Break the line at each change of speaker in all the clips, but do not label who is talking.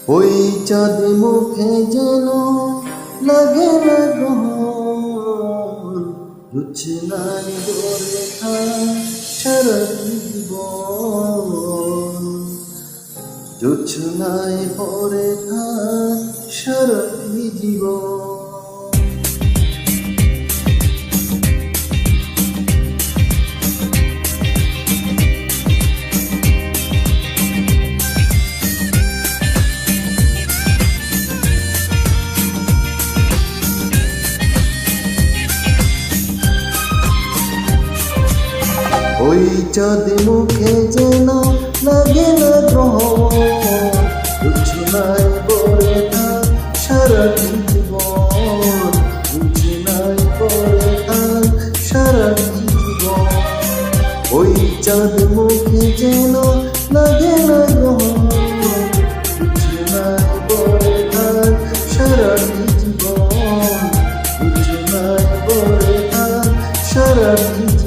ওই চাঁদ মুখে যেন লাগে না গ্রহণ, বুঝছে নাই রেখা সারা জীবন, জোছনায় পরে থাক সারা জীবন। ওই চাঁদ মুখে যেন লাগে না গ্রহণ, জোছনায় পরে থাক সারা জীবন, জোছনায় পরে থাক সারা জীবন। ওই চাঁদ মুখে যেন লাগে না গ্রহণ, জোছনায় পরে থাক সারা জীবন, জোছনায় পরে থাক সারা জীবন।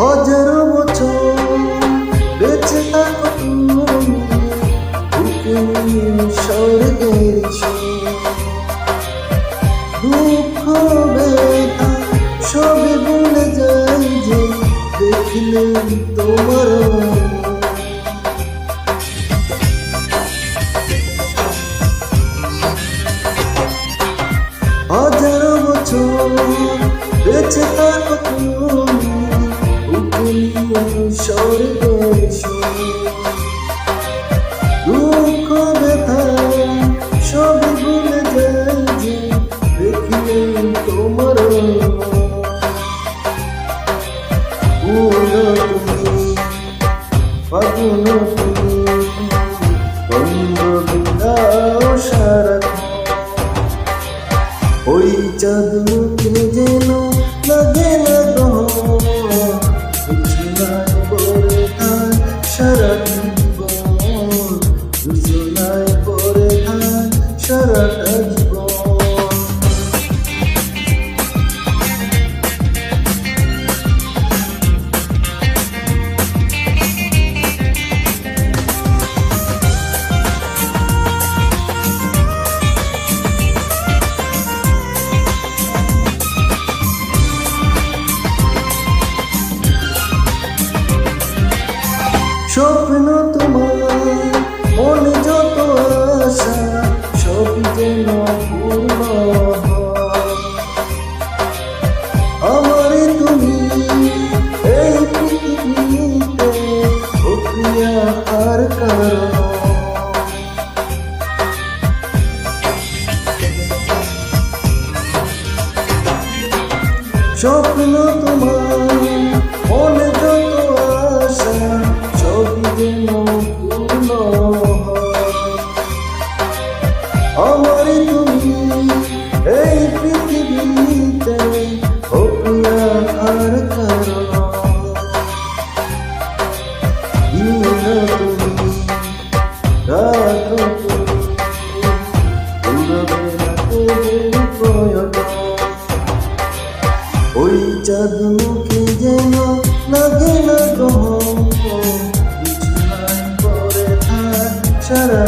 হাজারো বছর বেঁচে থাকো তুমি, বুকে নিয়ে স্বর্গের দুঃখ ব্যথা সবে ভুলে যাই যে দেখলে তোমার। হাজারো বছর বেঁচে থাকো তুমি, স্বর্গের দুঃখ ব্যথা সব ভুলে যাই যে দেখলে তোমার। পাগল তুমি বন্ধ বিদাও সারাক্ষণ। ওই চাঁদ মুখে যেন লাগে না গ্রহণ, জোছনায় পরে থাক সারা জীবন, জোছনায় পরে থাক সারাটা জীবন। স্বপ্ন তোমার মনে যত আশা সব যেন পূর্ণ হয়। আমার তুমি এই পৃথিবীতে প্রক্রিয়া আর কারণ। স্বপ্ন তোমার মনে যত আশা সবই যেন পূর্ণ হয়। আমার তুমি এই পৃথিবীতে প্রক্রিয়া আর কারণ। তুমি রাখো ওই চাঁদ মুখে যেন লাগে না গ্রহণ, জোছনায় পরে থাক সারা